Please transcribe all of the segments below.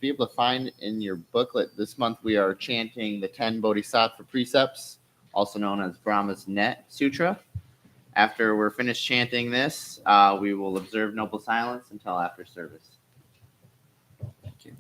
be able to find in your booklet, this month we are chanting the 10 Bodhisattva Precepts, also known as Brahma's Net Sutra. After we're finished chanting this, we will observe noble silence until after service. Thank you.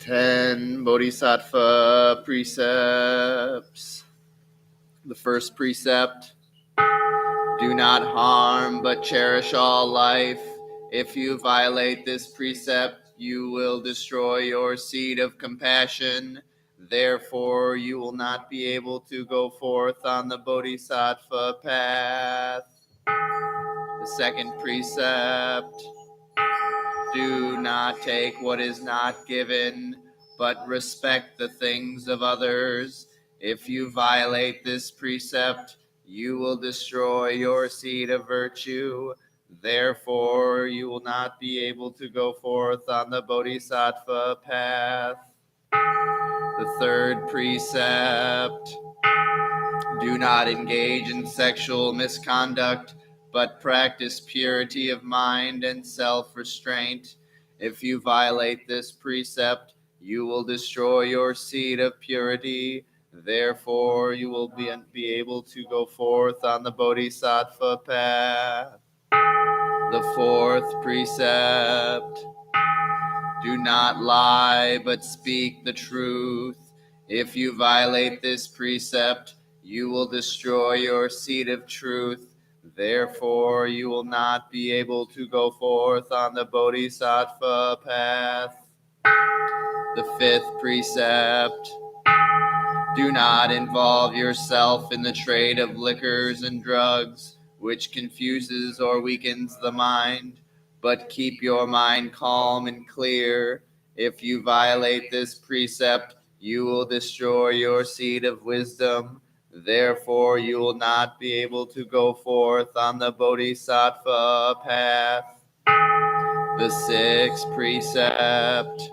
Ten Bodhisattva Precepts. The first precept: do not harm but cherish all life. If you violate this precept, you will destroy your seed of compassion. Therefore, you will not be able to go forth on the Bodhisattva path. The second precept: do not take what is not given, but respect the things of others. If you violate this precept, you will destroy your seed of virtue. Therefore, you will not be able to go forth on the Bodhisattva path. The third precept: do not engage in sexual misconduct, but practice purity of mind and self-restraint. If you violate this precept, you will destroy your seed of purity. Therefore, you will be able to go forth on the Bodhisattva path. The fourth precept: do not lie, but speak the truth. If you violate this precept, you will destroy your seed of truth. Therefore, you will not be able to go forth on the Bodhisattva path. The fifth precept: do not involve yourself in the trade of liquors and drugs, which confuses or weakens the mind, but keep your mind calm and clear. If you violate this precept, you will destroy your seed of wisdom. Therefore, you will not be able to go forth on the Bodhisattva path. The sixth precept: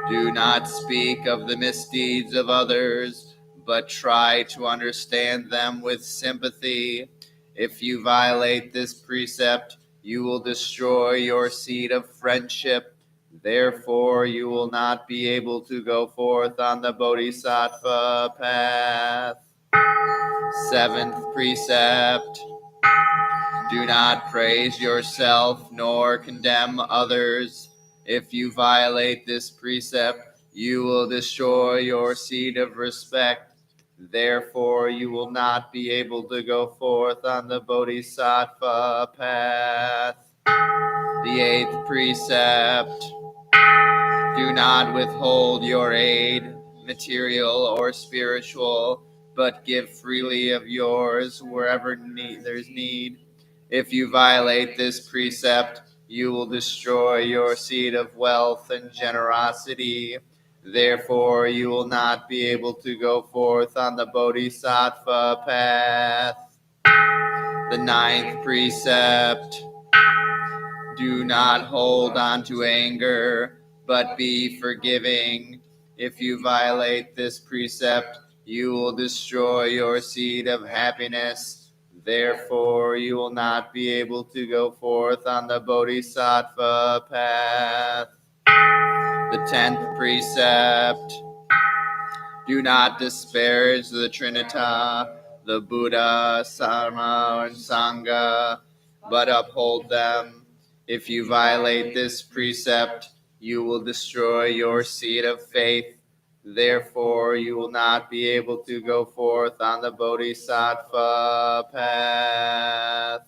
do not speak of the misdeeds of others, but try to understand them with sympathy. If you violate this precept, you will destroy your seed of friendship. Therefore, you will not be able to go forth on the Bodhisattva path. Seventh precept: do not praise yourself nor condemn others. If you violate this precept, you will destroy your seed of respect. Therefore, you will not be able to go forth on the Bodhisattva path. The eighth precept: do not withhold your aid, material or spiritual, but give freely of yours wherever there's need. If you violate this precept, you will destroy your seed of wealth and generosity. Therefore, you will not be able to go forth on the Bodhisattva path. The ninth precept: do not hold on to anger, but be forgiving. If you violate this precept, you will destroy your seed of happiness. Therefore, you will not be able to go forth on the Bodhisattva path. The 10th precept: do not disparage the Trinita, the Buddha, Dharma, and Sangha, but uphold them. If you violate this precept, you will destroy your seed of faith. Therefore, you will not be able to go forth on the Bodhisattva path.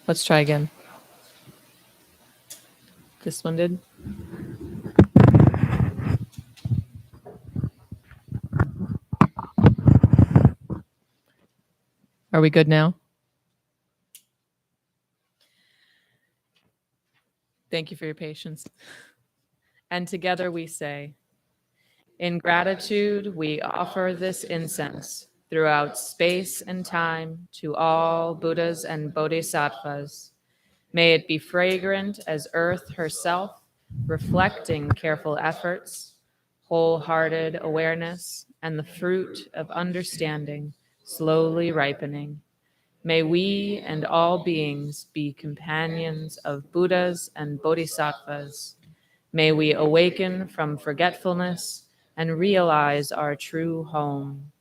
Let's try again. This one did. Are we good now? Thank you for your patience. And together we say, in gratitude, we offer this incense throughout space and time to all Buddhas and Bodhisattvas. May it be fragrant as earth herself, reflecting careful efforts, wholehearted awareness, and the fruit of understanding slowly ripening. May we and all beings be companions of Buddhas and Bodhisattvas. May we awaken from forgetfulness and realize our true home.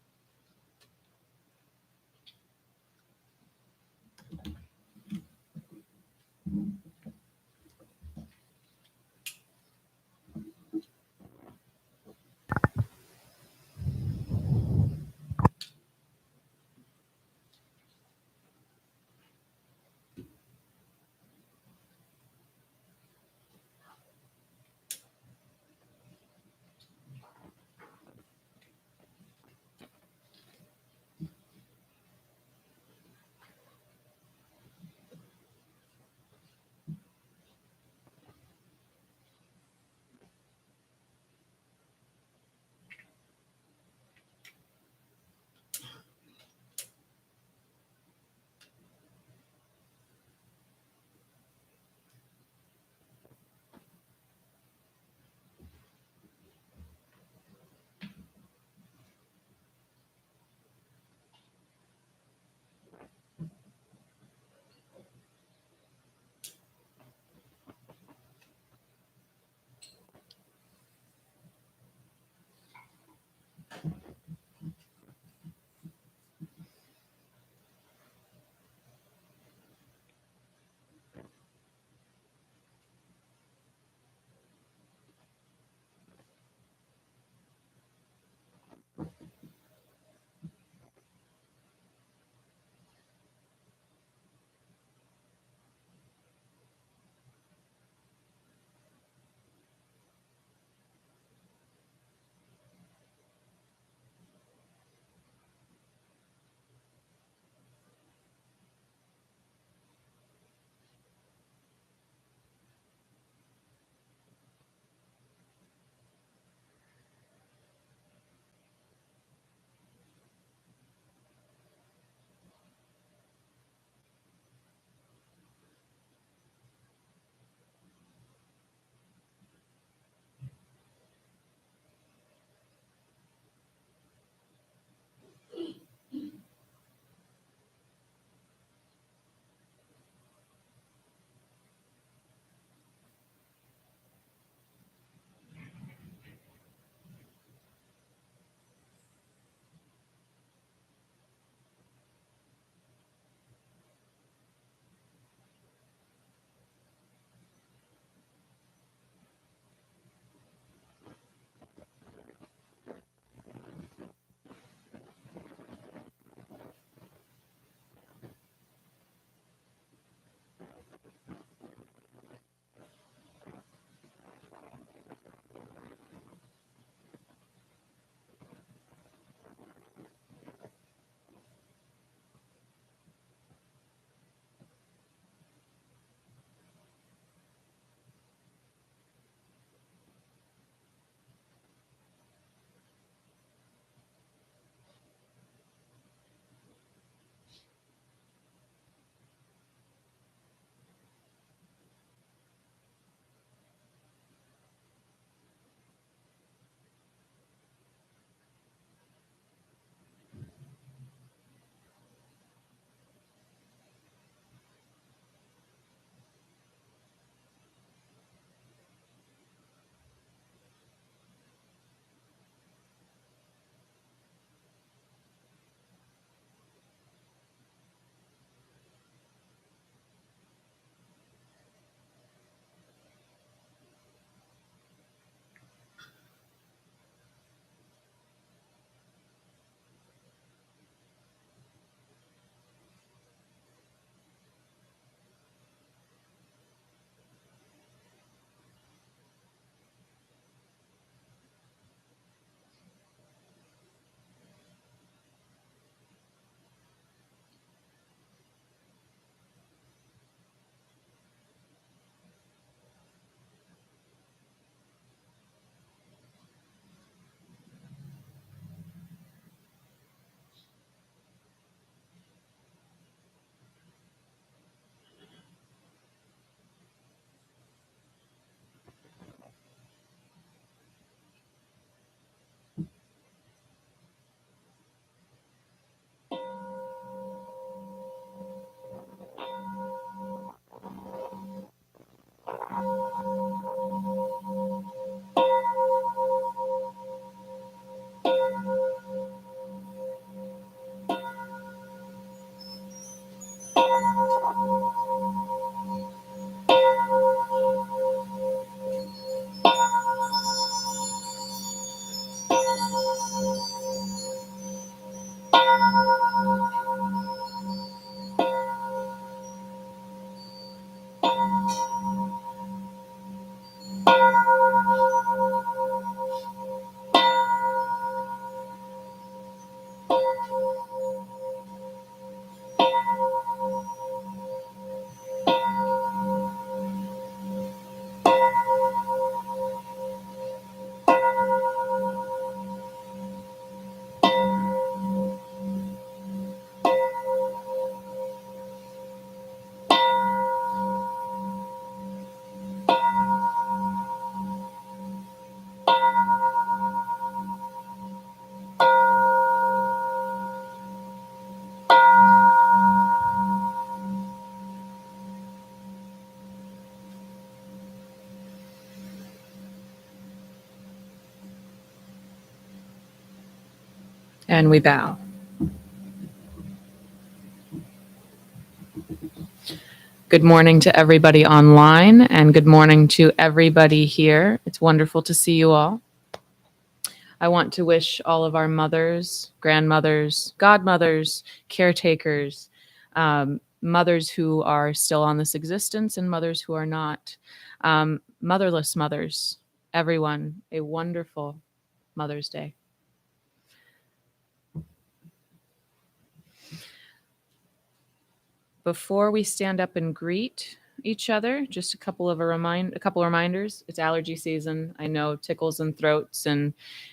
And we bow. Good morning to everybody online, and good morning to everybody here. It's wonderful to see you all. I want to wish all of our mothers, grandmothers, godmothers, caretakers, mothers who are still on this existence and mothers who are not, motherless mothers, everyone, a wonderful Mother's Day. Before we stand up and greet each other, just a couple reminders. It's allergy season. I know tickles and throats and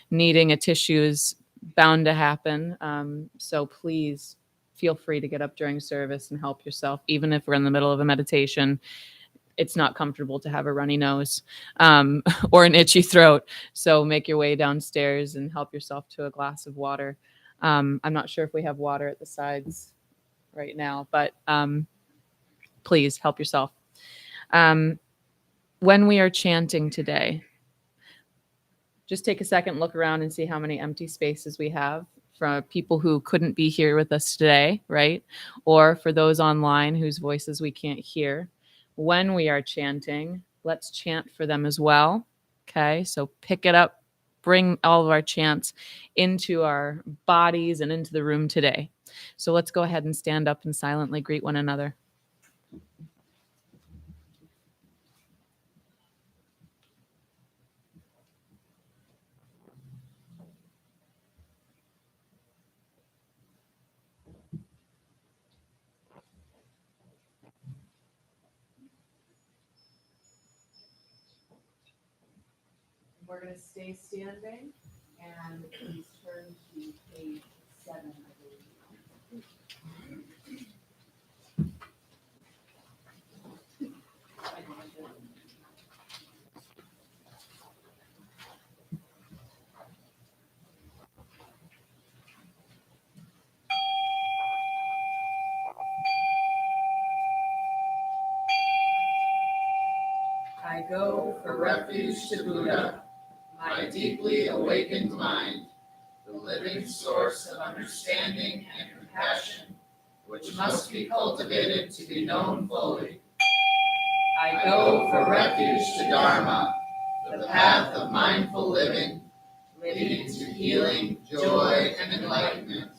needing a tissue is bound to happen. So please feel free to get up during service and help yourself, even if we're in the middle of a meditation. It's not comfortable to have a runny nose or an itchy throat. So make your way downstairs and help yourself to a glass of water. I'm not sure if we have water at the sides right now, but please help yourself. When we are chanting today, just take a second, look around and see how many empty spaces we have for people who couldn't be here with us today, right? Or for those online whose voices we can't hear. When we are chanting, let's chant for them as well. Okay, so pick it up, bring all of our chants into our bodies and into the room today. So let's go ahead and stand up and silently greet one another. We're going to stay standing, and please turn to page 7, I believe. I go for refuge to Buddha, my deeply awakened mind, the living source of understanding and compassion, which must be cultivated to be known fully. I go for refuge to Dharma, the path of mindful living, leading to healing, joy, and enlightenment,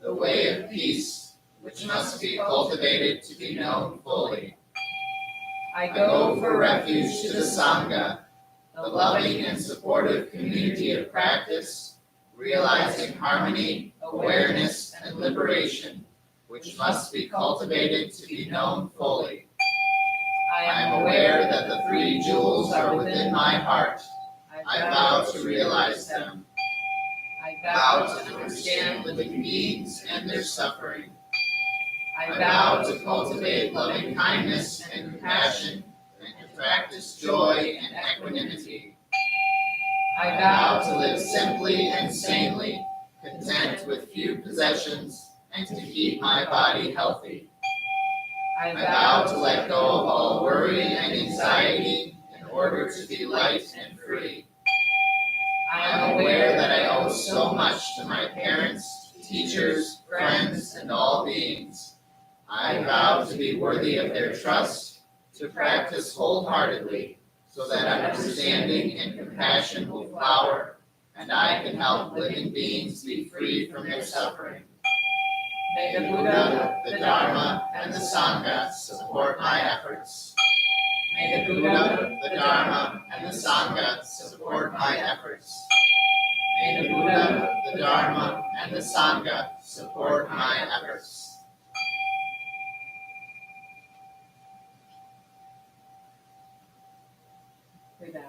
the way of peace, which must be cultivated to be known fully. I go for refuge to the Sangha, the loving and supportive community of practice, realizing harmony, awareness, and liberation, which must be cultivated to be known fully. I am aware that the 3 jewels are within my heart. I vow to realize them. I vow to understand living beings and their suffering. I vow to cultivate loving kindness and compassion and to practice joy and equanimity. I vow to live simply and sanely, content with few possessions, and to keep my body healthy. I vow to let go of all worry and anxiety in order to be light and free. I am aware that I owe so much to my parents, teachers, friends, and all beings. I vow to be worthy of their trust, to practice wholeheartedly, so that understanding and compassion will flower, and I can help living beings be free from their suffering. May the Buddha, the Dharma, and the Sangha support my efforts. May the Buddha, the Dharma, and the Sangha support my efforts. May the Buddha, the Dharma, and the Sangha support my efforts. We bow.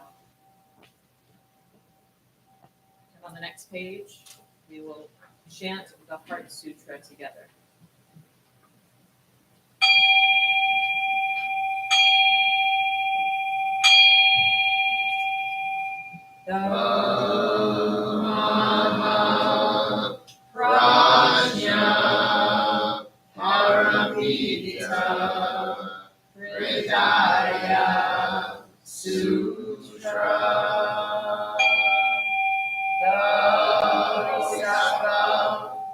And on the next page, we will chant the Heart Sutra together. Dhamma Prajna Paramita Hridaya Sutra. The Bodhisattva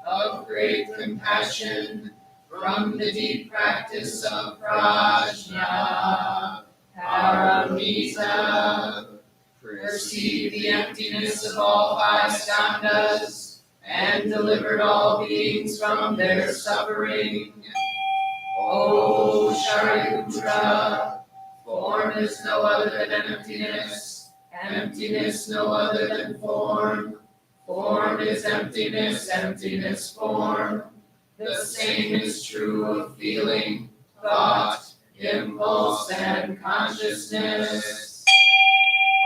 of great compassion from the deep practice of Prajna Paramita perceived the emptiness of all five skandhas and delivered all beings from their suffering. O Shariputra, form is no other than emptiness, emptiness no other than form. Form is emptiness, emptiness form. The same is true of feeling, thought, impulse, and consciousness.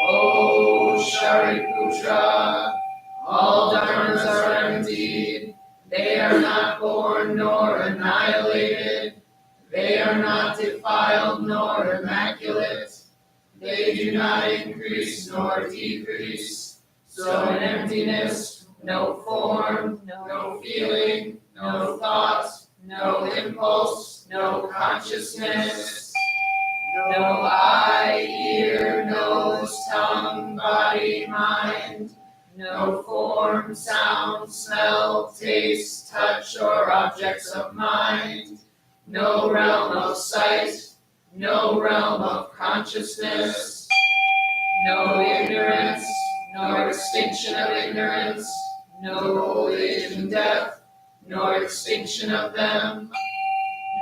O Shariputra, all dharmas are emptied. They are not born nor annihilated. They are not defiled nor immaculate. They do not increase nor decrease. So in emptiness, no form, no feeling, no thought, no impulse, no consciousness. No eye, ear, nose, tongue, body, mind. No form, sound, smell, taste, touch, or objects of mind. No realm of sight. No realm of consciousness. No ignorance, nor extinction of ignorance. No old age and death, nor extinction of them.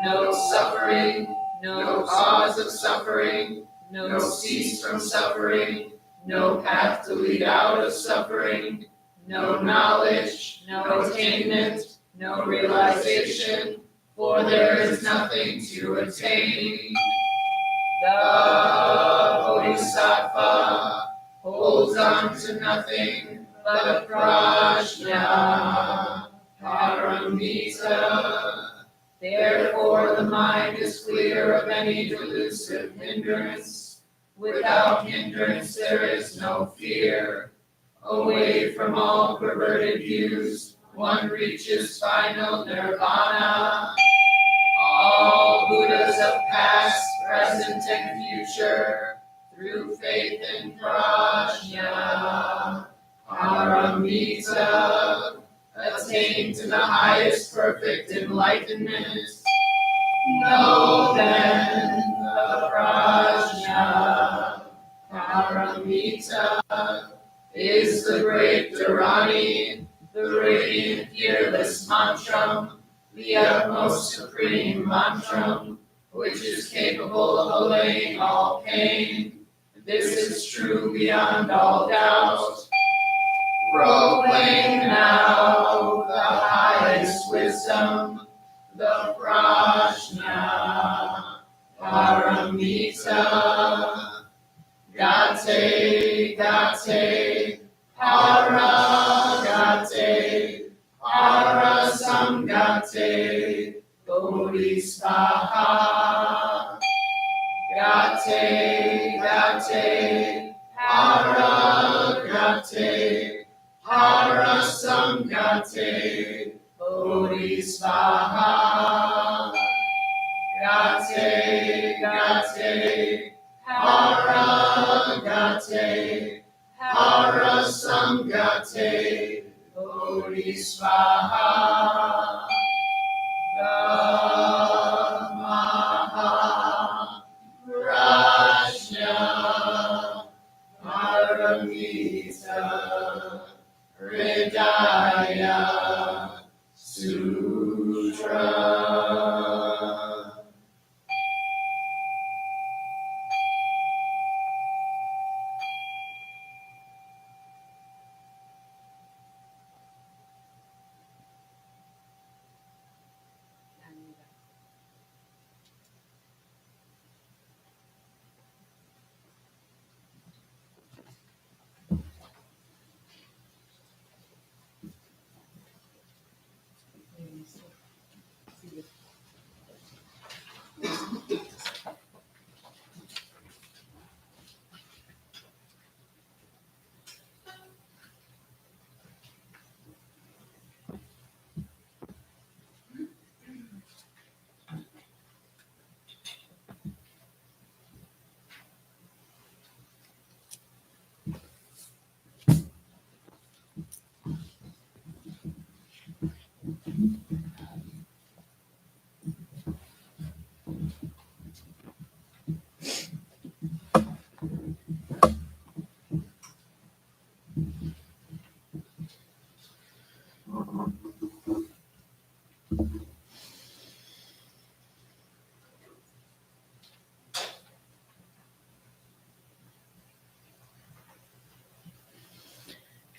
No suffering. No cause of suffering, no cease from suffering, no path to lead out of suffering, no knowledge, no attainment, no realization, for there is nothing to attain. The Bodhisattva holds on to nothing but Prajna Paramita. Therefore, the mind is clear of any delusive hindrance. Without hindrance, there is no fear. Away from all perverted views, one reaches final nirvana. All Buddhas of past, present, and future, through faith in Prajna Paramita, attain to the highest perfect enlightenment. Know then the Prajna Paramita is the great Dharani, the radiant fearless mantram, the utmost supreme mantram, which is capable of allaying all pain. This is true beyond all doubt. Proclaim now the highest wisdom, the Prajna Paramita. Gate, gate, para gate, para samgate, bodhisvaha. Gate, gate, para gate, para samgate, bodhisvaha. Gate, gate, para gate, para samgate, bodhisvaha. Dhamma Prajna Paramita Hridaya Sutra.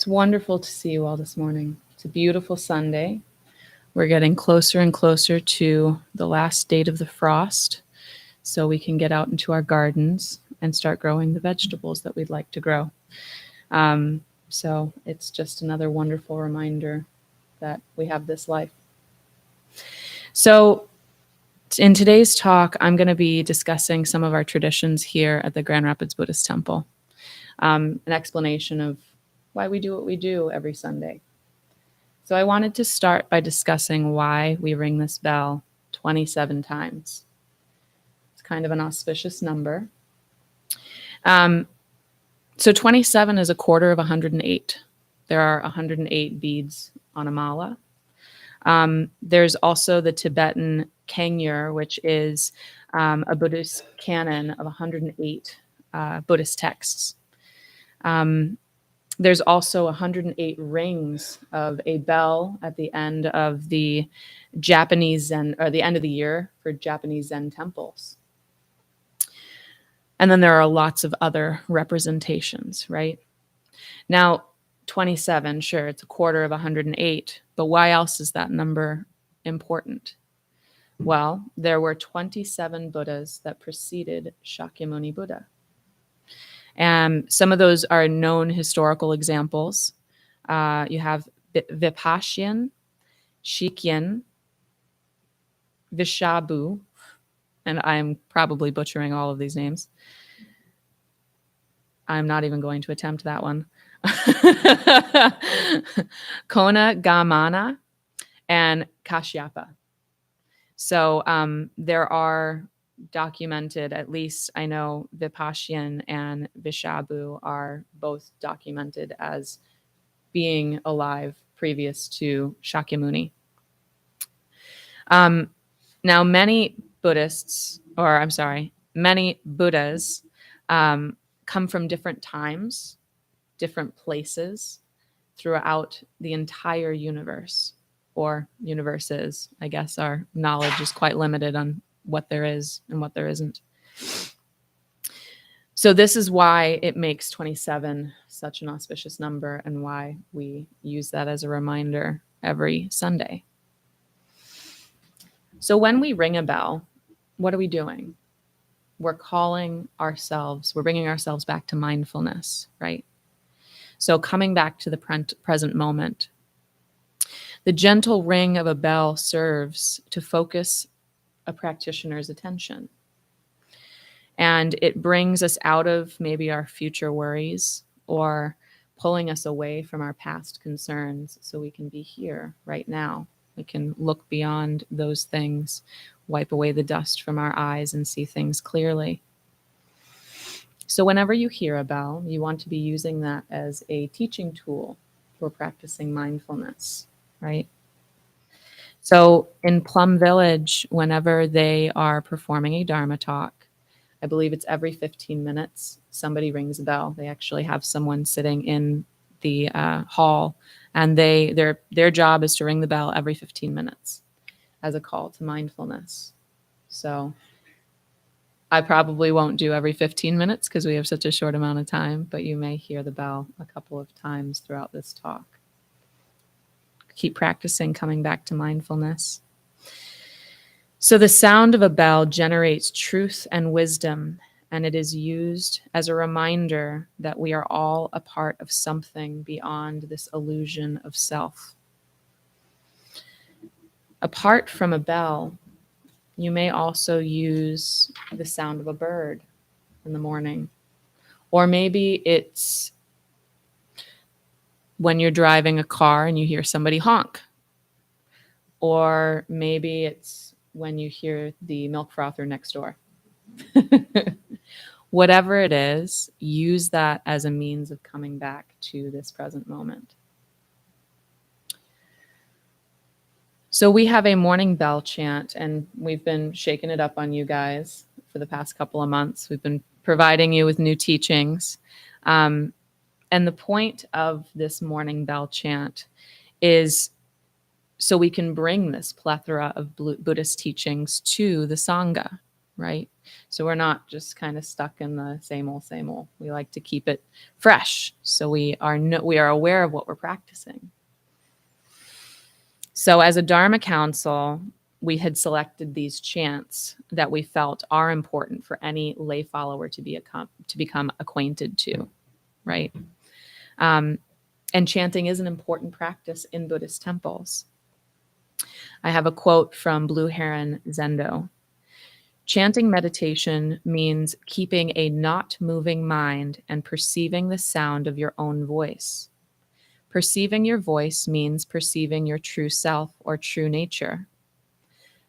It's wonderful to see you all this morning. It's a beautiful Sunday. We're getting closer and closer to the last date of the frost, so we can get out into our gardens and start growing the vegetables that we'd like to grow. So it's just another wonderful reminder that we have this life. So in today's talk, I'm going to be discussing some of our traditions here at the Grand Rapids Buddhist Temple, an explanation of why we do what we do every Sunday. So I wanted to start by discussing why we ring this bell 27 times. It's kind of an auspicious number. So 27 is a quarter of 108. There are 108 beads on a mala. There's also the Tibetan Kangyur, which is a Buddhist canon of 108 Buddhist texts. There's also 108 rings of a bell at the end of the Japanese Zen, or the end of the year for Japanese Zen temples. And then there are lots of other representations, right? Now, 27, sure, it's a quarter of 108, but why else is that number important? Well, there were 27 Buddhas that preceded Shakyamuni Buddha. And some of those are known historical examples. You have Vipassana, Shikyen, Vishabhu, and I'm probably butchering all of these names. I'm not even going to attempt that one. Kona Gamana and Kashyapa. So there are documented, at least I know Vipassana and Vishabhu are both documented as being alive previous to Shakyamuni. Now, many Buddhas come from different times, different places throughout the entire universe, or universes. I guess our knowledge is quite limited on what there is and what there isn't. So this is why it makes 27 such an auspicious number, and why we use that as a reminder every Sunday. So when we ring a bell, what are we doing? We're calling ourselves, we're bringing ourselves back to mindfulness, right? So coming back to the present moment. The gentle ring of a bell serves to focus a practitioner's attention. And it brings us out of maybe our future worries, or pulling us away from our past concerns, so we can be here right now. We can look beyond those things, wipe away the dust from our eyes, and see things clearly. So whenever you hear a bell, you want to be using that as a teaching tool for practicing mindfulness, right? So in Plum Village, whenever they are performing a Dharma talk, I believe it's every 15 minutes, somebody rings a bell. They actually have someone sitting in the hall, and their job is to ring the bell every 15 minutes as a call to mindfulness. So I probably won't do every 15 minutes because we have such a short amount of time, but you may hear the bell a couple of times throughout this talk. Keep practicing coming back to mindfulness. So the sound of a bell generates truth and wisdom, and it is used as a reminder that we are all a part of something beyond this illusion of self. Apart from a bell, you may also use the sound of a bird in the morning. Or maybe it's when you're driving a car and you hear somebody honk. Or maybe it's when you hear the milk frother next door. Whatever it is, use that as a means of coming back to this present moment. So we have a morning bell chant, and we've been shaking it up on you guys for the past couple of months. We've been providing you with new teachings. And the point of this morning bell chant is so we can bring this plethora of Buddhist teachings to the Sangha, right? So we're not just kind of stuck in the same old, same old. We like to keep it fresh, so we are aware of what we're practicing. So as a Dharma council, we had selected these chants that we felt are important for any lay follower to become acquainted to, right? And chanting is an important practice in Buddhist temples. I have a quote from Blue Heron Zendo. Chanting meditation means keeping a not moving mind and perceiving the sound of your own voice. Perceiving your voice means perceiving your true self or true nature.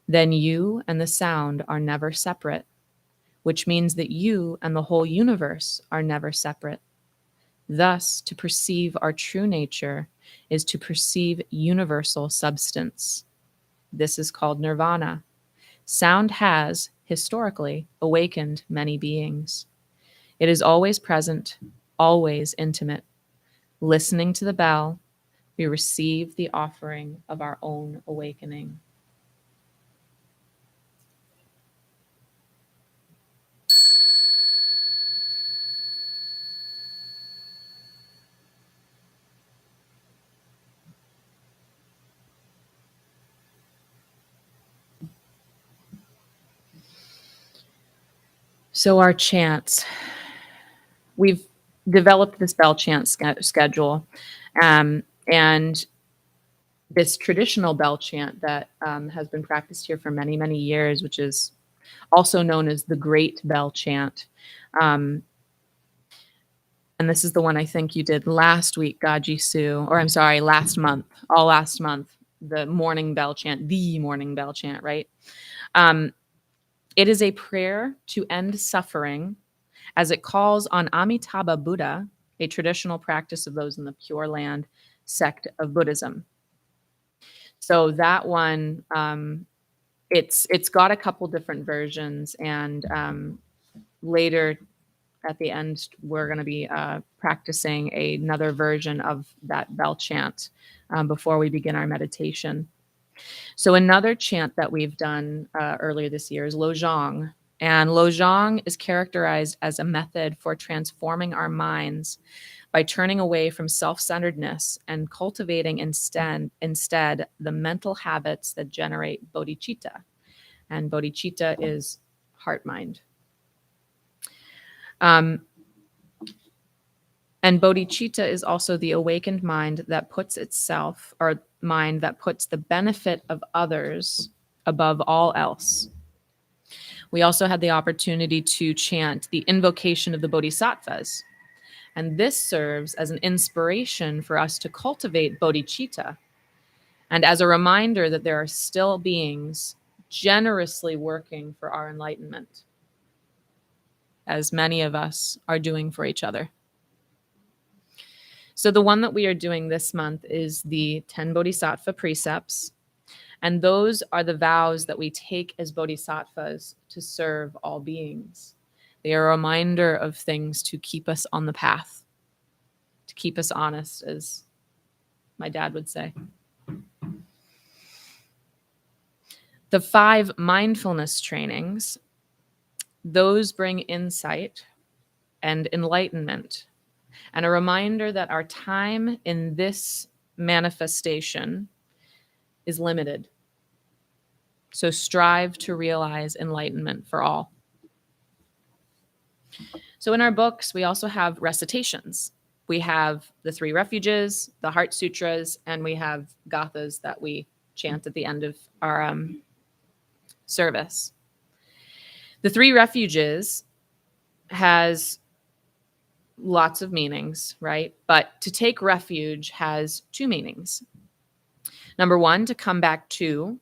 Then you and the sound are never separate, which means that you and the whole universe are never separate. Thus, to perceive our true nature is to perceive universal substance. This is called nirvana. Sound has, historically, awakened many beings. It is always present, always intimate. Listening to the bell, we receive the offering of our own awakening. So our chants, we've developed this bell chant schedule, and this traditional bell chant that has been practiced here for many, many years, which is also known as the Great Bell Chant. And this is the one I think you did last week, Gaji Su, or I'm sorry, last month, the morning bell chant, right? It is a prayer to end suffering as it calls on Amitabha Buddha, a traditional practice of those in the Pure Land sect of Buddhism. So that one, it's got a couple different versions, and later at the end, we're going to be practicing another version of that bell chant before we begin our meditation. So another chant that we've done earlier this year is Lojong. And Lojong is characterized as a method for transforming our minds by turning away from self-centeredness and cultivating instead the mental habits that generate bodhicitta. And bodhicitta is heart-mind. And bodhicitta is also the awakened mind that puts itself, or mind that puts the benefit of others above all else. We also had the opportunity to chant the Invocation of the Bodhisattvas. And this serves as an inspiration for us to cultivate bodhicitta, and as a reminder that there are still beings generously working for our enlightenment, as many of us are doing for each other. So the one that we are doing this month is the 10 Bodhisattva Precepts. And those are the vows that we take as bodhisattvas to serve all beings. They are a reminder of things to keep us on the path, to keep us honest, as my dad would say. The 5 mindfulness trainings, those bring insight and enlightenment, and a reminder that our time in this manifestation is limited. So strive to realize enlightenment for all. So in our books, we also have recitations. We have the 3 refuges, the Heart Sutras, and we have gathas that we chant at the end of our service. The 3 refuges has lots of meanings, right? But to take refuge has 2 meanings. Number 1, to come back to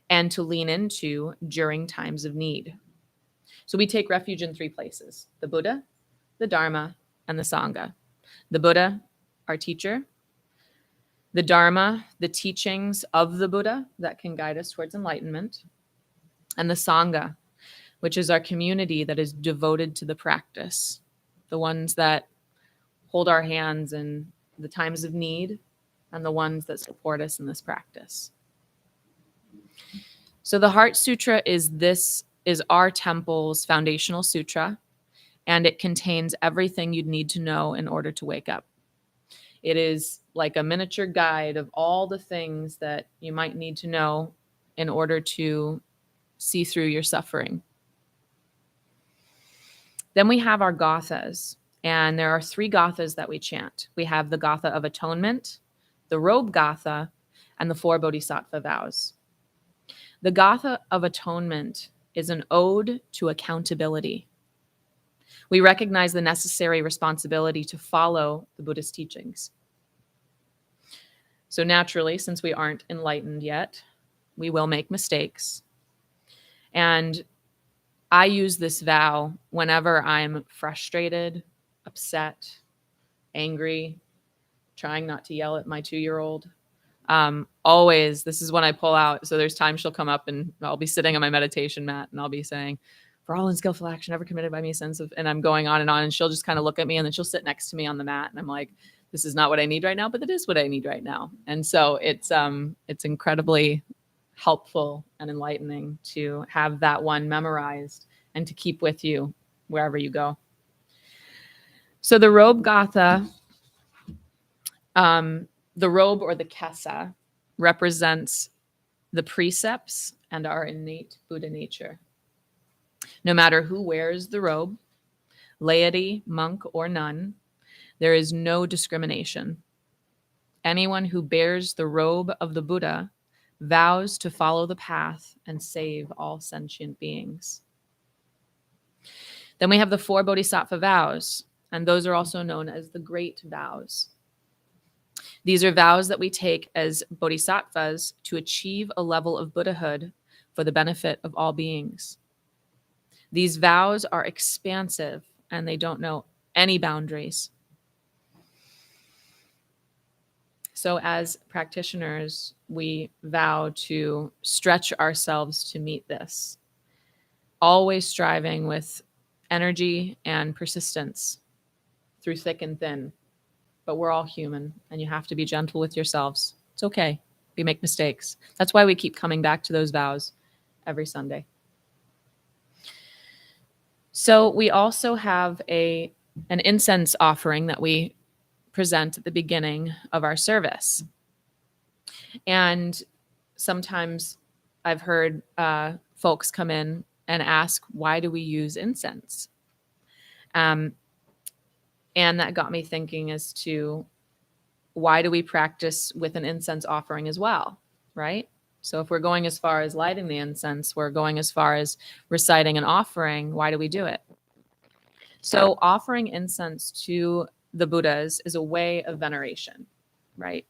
and to lean into during times of need. So we take refuge in 3 places: the Buddha, the Dharma, and the Sangha. The Buddha, our teacher; the Dharma, the teachings of the Buddha that can guide us towards enlightenment; and the Sangha, which is our community that is devoted to the practice, the ones that hold our hands in the times of need and the ones that support us in this practice. So the Heart Sutra is this is our temple's foundational sutra, and it contains everything you'd need to know in order to wake up. It is like a miniature guide of all the things that you might need to know in order to see through your suffering. Then we have our gathas, and there are 3 gathas that we chant. We have the gatha of atonement, the robe gatha, and the 4 bodhisattva vows. The gatha of atonement is an ode to accountability. We recognize the necessary responsibility to follow the Buddhist teachings. So naturally, since we aren't enlightened yet, we will make mistakes. And I use this vow whenever I'm frustrated, upset, angry, trying not to yell at my 2-year-old. Always, this is when I pull out. So there's times she'll come up and I'll be sitting on my meditation mat and I'll be saying, for all unskillful action ever committed by me, sense of, and I'm going on, and she'll just kind of look at me, and then she'll sit next to me on the mat, and I'm like, this is not what I need right now, but it is what I need right now. And so it's incredibly helpful and enlightening to have that one memorized and to keep with you wherever you go. So the robe gatha, the robe or the kesa, represents the precepts and our innate Buddha nature. No matter who wears the robe, laity, monk, or nun, there is no discrimination. Anyone who bears the robe of the Buddha vows to follow the path and save all sentient beings. Then we have the 4 bodhisattva vows, and those are also known as the great vows. These are vows that we take as bodhisattvas to achieve a level of Buddhahood for the benefit of all beings. These vows are expansive and they don't know any boundaries. So as practitioners, we vow to stretch ourselves to meet this, always striving with energy and persistence through thick and thin. But we're all human and you have to be gentle with yourselves. It's okay. We make mistakes. That's why we keep coming back to those vows every Sunday. So we also have an incense offering that we present at the beginning of our service. And sometimes I've heard folks come in and ask, why do we use incense? And that got me thinking as to why do we practice with an incense offering as well, right? So if we're going as far as lighting the incense, we're going as far as reciting an offering, why do we do it? So offering incense to the Buddhas is a way of veneration, right?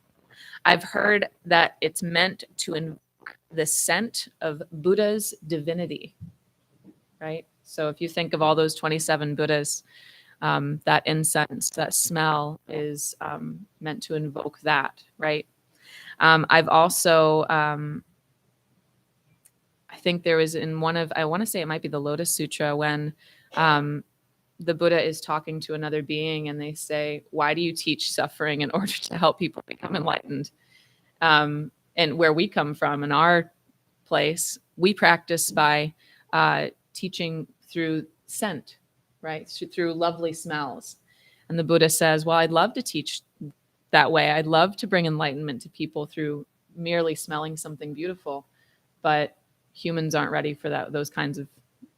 I've heard that it's meant to invoke the scent of Buddha's divinity, right? So if you think of all those 27 Buddhas, that incense, that smell is meant to invoke that, right? I've also, I think there was in one of, I want to say it might be the Lotus Sutra, when the Buddha is talking to another being and they say, why do you teach suffering in order to help people become enlightened? And where we come from in our place, we practice by teaching through scent, right? Through lovely smells. And the Buddha says, well, I'd love to teach that way. I'd love to bring enlightenment to people through merely smelling something beautiful, but humans aren't ready for those kinds of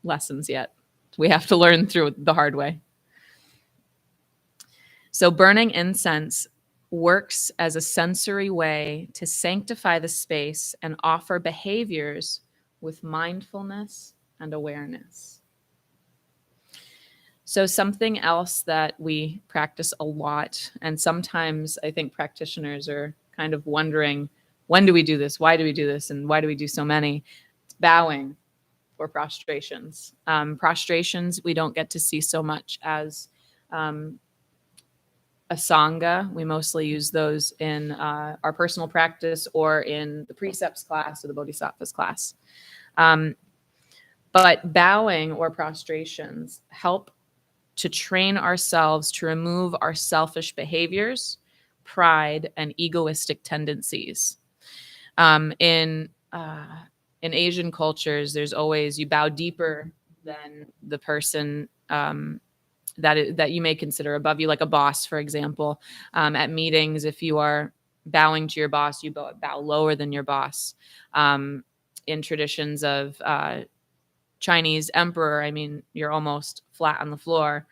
lessons yet. We have to learn through the hard way. So burning incense works as a sensory way to sanctify the space and offer behaviors with mindfulness and awareness. So something else that we practice a lot, and sometimes I think practitioners are kind of wondering, when do we do this? Why do we do this? And why do we do so many? It's bowing or prostrations. Prostrations we don't get to see so much as a sangha. We mostly use those in our personal practice or in the precepts class or the bodhisattvas class. But bowing or prostrations help to train ourselves to remove our selfish behaviors, pride, and egoistic tendencies. In in Asian cultures, there's always, you bow deeper than the person that you may consider above you, like a boss, for example. At meetings, if you are bowing to your boss, you bow lower than your boss. In traditions of Chinese emperor, I mean, you're almost flat on the floor,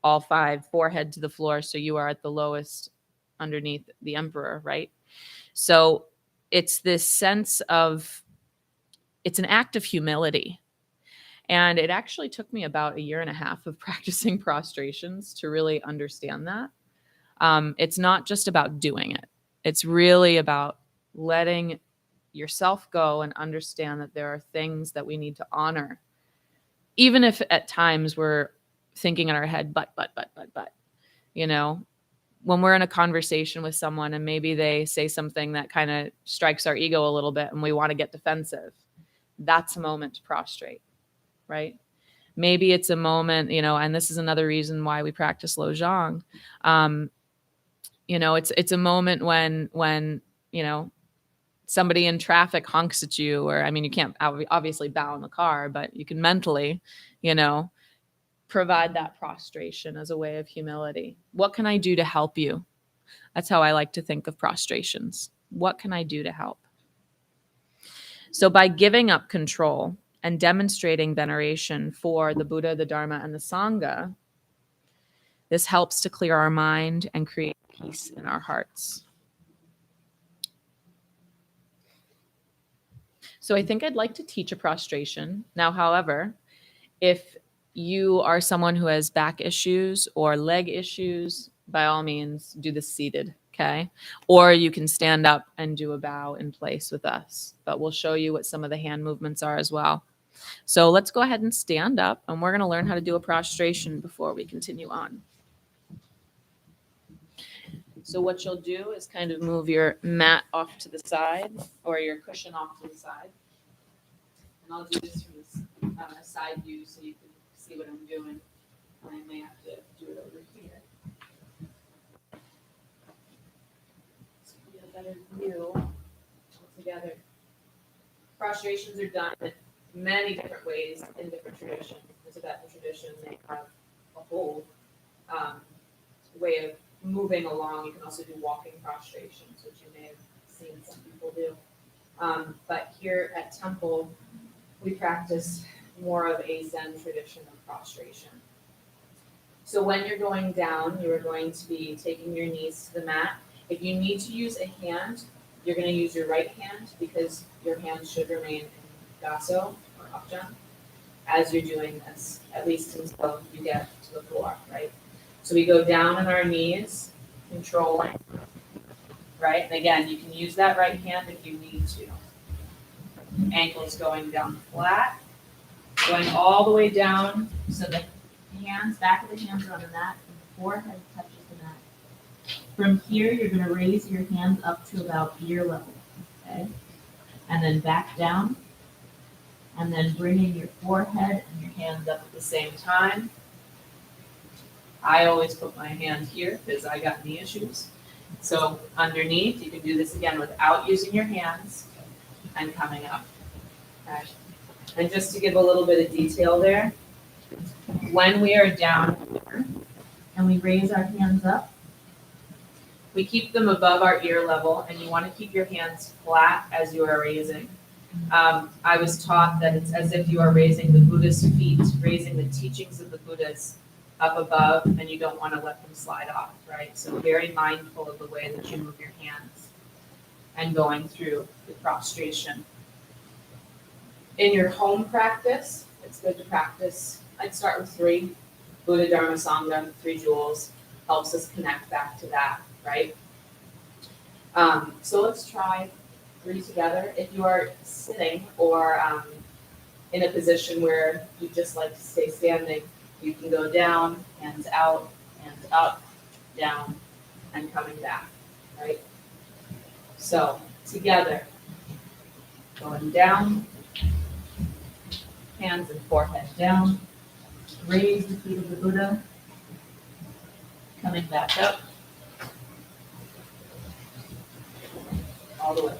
all five, forehead to the floor. So you are at the lowest underneath the emperor, right? So it's this sense of, it's an act of humility. And it actually took me about 1.5 years of practicing prostrations to really understand that. It's not just about doing it. It's really about letting yourself go and understand that there are things that we need to honor. Even if at times we're thinking in our head, but, you know, when we're in a conversation with someone and maybe they say something that kind of strikes our ego a little bit and we want to get defensive, that's a moment to prostrate, right? Maybe it's a moment, you know, and this is another reason why we practice Lojong. You know, it's a moment when, you know, somebody in traffic honks at you, or, I mean, you can't obviously bow in the car, but you can mentally, you know, provide that prostration as a way of humility. What can I do to help you? That's how I like to think of prostrations. What can I do to help? So by giving up control and demonstrating veneration for the Buddha, the Dharma, and the Sangha, this helps to clear our mind and create peace in our hearts. So I think I'd like to teach a prostration. Now, however, if you are someone who has back issues or leg issues, by all means, do this seated, okay? Or you can stand up and do a bow in place with us, but we'll show you what some of the hand movements are as well. So let's go ahead and stand up, and we're going to learn how to do a prostration before we continue on. So what you'll do is kind of move your mat off to the side, or your cushion off to the side. And I'll do this from a side view so you can see what I'm doing. I may have to do it over here. So you get a better view altogether. Prostrations are done in many different ways in different traditions. In the Tibetan tradition, they have a whole way of moving along. You can also do walking prostrations, which you may have seen some people do. But here at Temple, we practice more of a Zen tradition of prostration. So when you're going down, you are going to be taking your knees to the mat. If you need to use a hand, you're going to use your right hand, because your hand should remain in Gaso or Upjump as you're doing this, at least until you get to the floor, right? So we go down on our knees, controlling, right? And again, you can use that right hand if you need to. Ankles going down flat, going all the way down so the hands, back of the hands are on the mat, and the forehead touches the mat. From here, you're going to raise your hands up to about ear level, okay? And then back down, and then bringing your forehead and your hands up at the same time. I always put my hand here because I got knee issues. So underneath, you can do this again without using your hands and coming up. Okay. And just to give a little bit of detail there, when we are down here and we raise our hands up, we keep them above our ear level, and you want to keep your hands flat as you are raising. I was taught that it's as if you are raising the Buddhist feet, raising the teachings of the Buddhas up above, and you don't want to let them slide off, right? So very mindful of the way that you move your hands and going through the prostration. In your home practice, it's good to practice. I'd start with 3. Buddha, Dharma, Sangha, 3 jewels. Helps us connect back to that, right? So let's try 3 together. If you are sitting or in a position where you just like to stay standing, you can go down, hands out, hands up, down, and coming back, right? So together, going down, hands and forehead down, raise the feet of the Buddha, coming back up, all the way.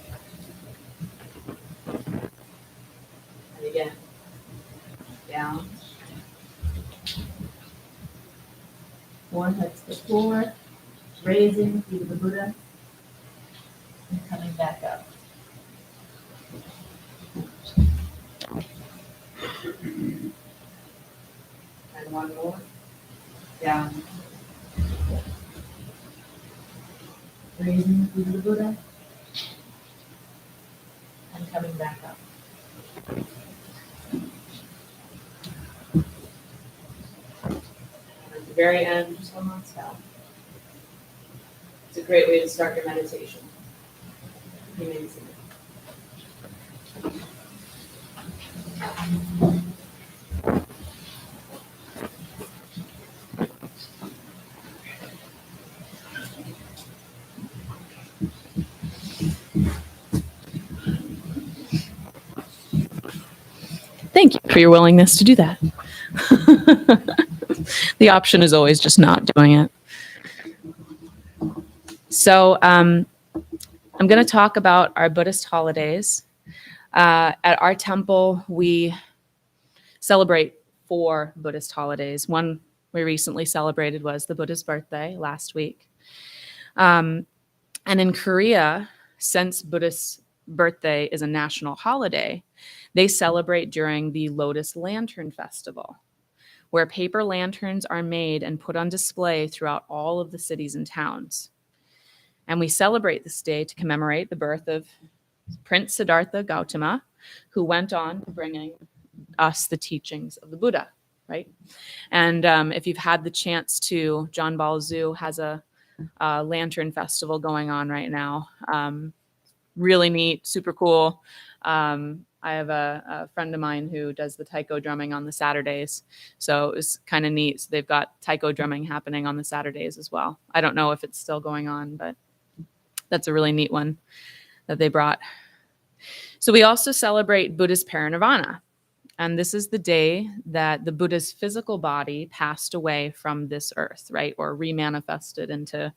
And again, down. One hits the floor, raising through the Buddha, and coming back up. And one more, down. Raising through the Buddha, and coming back up. And at the very end, just one last down. It's a great way to start your meditation. Amazing. Thank you for your willingness to do that. The option is always just not doing it. So I'm going to talk about our Buddhist holidays. At our temple, we celebrate 4 Buddhist holidays. One we recently celebrated was the Buddha's birthday last week. And in Korea, since Buddhist birthday is a national holiday, they celebrate during the Lotus Lantern Festival, where paper lanterns are made and put on display throughout all of the cities and towns. And we celebrate this day to commemorate the birth of Prince Siddhartha Gautama, who went on to bringing us the teachings of the Buddha, right? And if you've had the chance to, John Ball Zoo has a lantern festival going on right now. Really neat, super cool. I have a friend of mine who does the taiko drumming on the Saturdays. So it's kind of neat. So they've got taiko drumming happening on the Saturdays as well. I don't know if it's still going on, but that's a really neat one that they brought. So we also celebrate Buddha's parinirvana. And this is the day that the Buddha's physical body passed away from this earth, right? Or remanifested into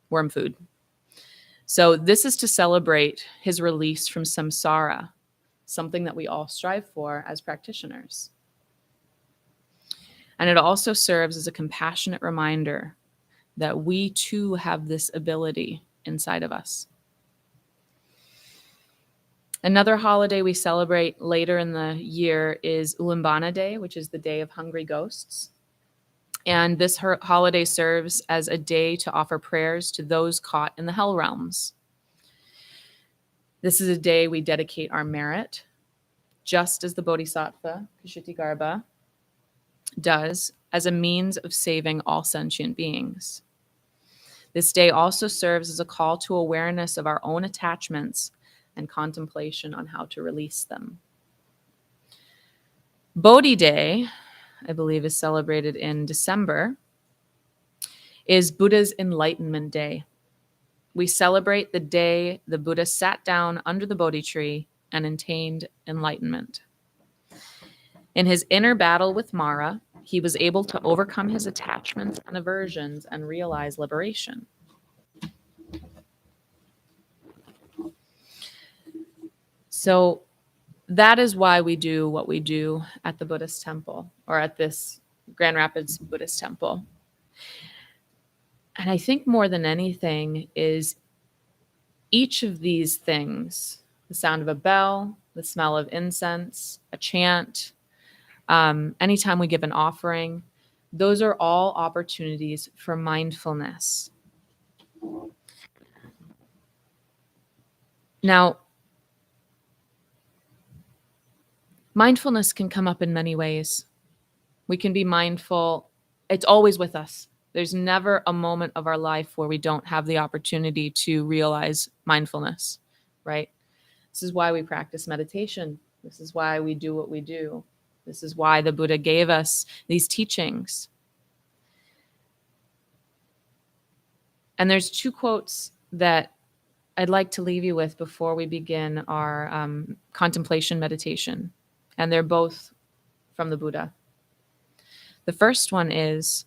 worm food. So this is to celebrate his release from samsara, something that we all strive for as practitioners. And it also serves as a compassionate reminder that we too have this ability inside of us. Another holiday we celebrate later in the year is Ulambana Day, which is the Day of Hungry Ghosts. And this holiday serves as a day to offer prayers to those caught in the hell realms. This is a day we dedicate our merit, just as the Bodhisattva Kshitigarbha does, as a means of saving all sentient beings. This day also serves as a call to awareness of our own attachments and contemplation on how to release them. Bodhi Day, I believe is celebrated in December, is Buddha's Enlightenment Day. We celebrate the day the Buddha sat down under the Bodhi tree and attained enlightenment. In his inner battle with Mara, he was able to overcome his attachments and aversions and realize liberation. So that is why we do what we do at the Buddhist temple, or at this Grand Rapids Buddhist temple. And I think more than anything is each of these things, the sound of a bell, the smell of incense, a chant, anytime we give an offering, those are all opportunities for mindfulness. Now, mindfulness can come up in many ways. We can be mindful. It's always with us. There's never a moment of our life where we don't have the opportunity to realize mindfulness, right? This is why we practice meditation. This is why we do what we do. This is why the Buddha gave us these teachings. And there's 2 quotes that I'd like to leave you with before we begin our contemplation meditation. And they're both from the Buddha. The first one is,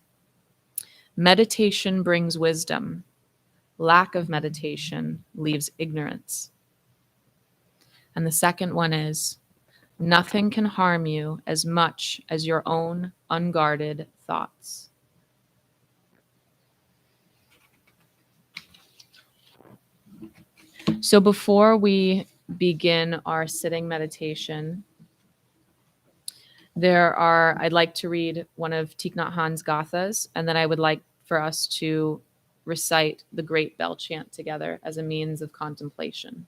meditation brings wisdom. Lack of meditation leaves ignorance. And the second one is, Nothing can harm you as much as your own unguarded thoughts. So before we begin our sitting meditation, I'd like to read one of Thich Nhat Hanh's gathas, and then I would like for us to recite the Great Bell Chant together as a means of contemplation.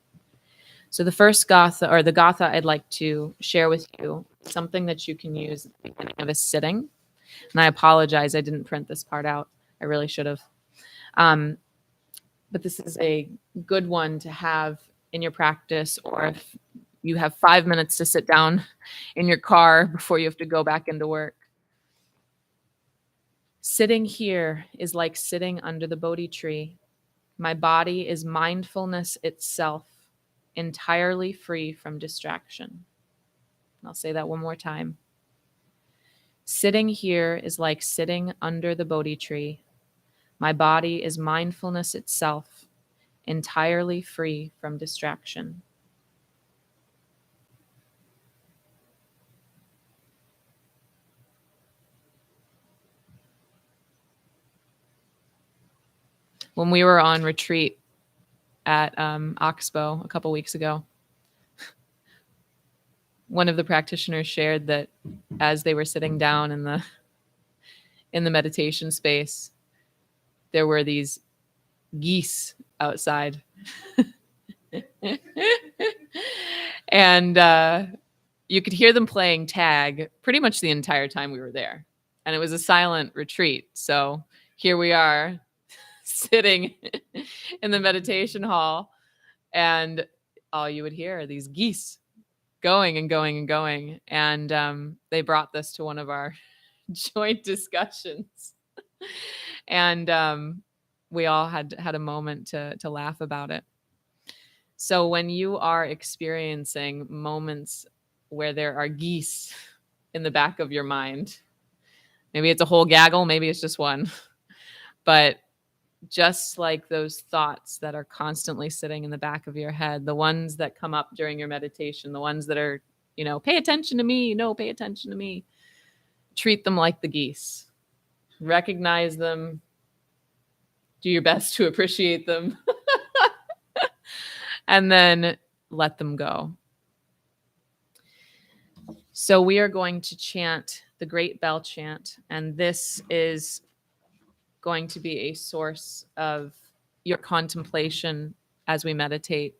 So the first gatha, or the gatha I'd like to share with you, something that you can use at the beginning of a sitting. And I apologize, I didn't print this part out. I really should have. But this is a good one to have in your practice, or if you have 5 minutes to sit down in your car before you have to go back into work. Sitting here is like sitting under the Bodhi tree. My body is mindfulness itself, entirely free from distraction. I'll say that one more time. Sitting here is like sitting under the Bodhi tree. My body is mindfulness itself, entirely free from distraction. When we were on retreat at Oxbow a couple weeks ago, one of the practitioners shared that as they were sitting down in the meditation space, there were these geese outside. And you could hear them playing tag pretty much the entire time we were there. And it was a silent retreat. So here we are sitting in the meditation hall, and all you would hear are these geese going and going and going. And they brought this to one of our joint discussions. And we all had a moment to laugh about it. So when you are experiencing moments where there are geese in the back of your mind, maybe it's a whole gaggle, maybe it's just one, but just like those thoughts that are constantly sitting in the back of your head, the ones that come up during your meditation, the ones that are, pay attention to me, pay attention to me, treat them like the geese. Recognize them, do your best to appreciate them, and then let them go. So we are going to chant the Great Bell Chant, and this is going to be a source of your contemplation as we meditate.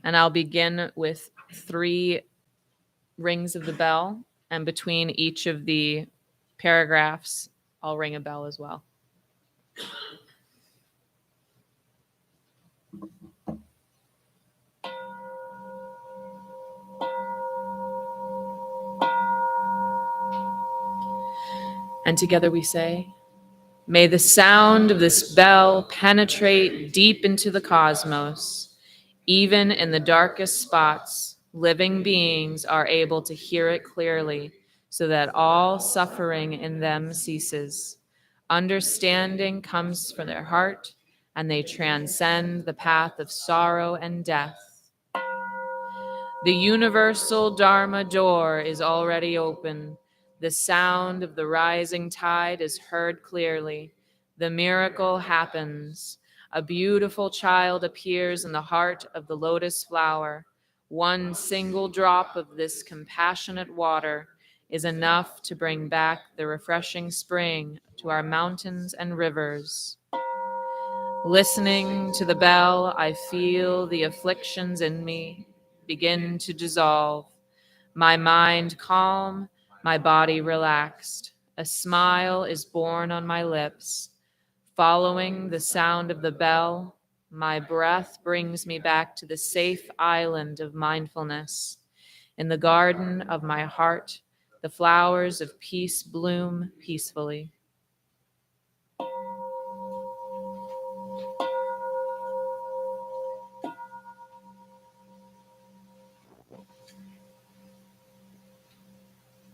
And I'll begin with 3 rings of the bell, and between each of the paragraphs, I'll ring a bell as well. And together we say, may the sound of this bell penetrate deep into the cosmos. Even in the darkest spots, living beings are able to hear it clearly, so that all suffering in them ceases. Understanding comes from their heart, and they transcend the path of sorrow and death. The universal Dharma door is already open. The sound of the rising tide is heard clearly. The miracle happens. A beautiful child appears in the heart of the lotus flower. One single drop of this compassionate water is enough to bring back the refreshing spring to our mountains and rivers. Listening to the bell, I feel the afflictions in me begin to dissolve. My mind calm, my body relaxed. A smile is born on my lips. Following the sound of the bell, my breath brings me back to the safe island of mindfulness. In the garden of my heart, the flowers of peace bloom peacefully.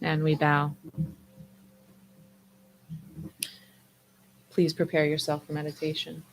And we bow. Please prepare yourself for meditation.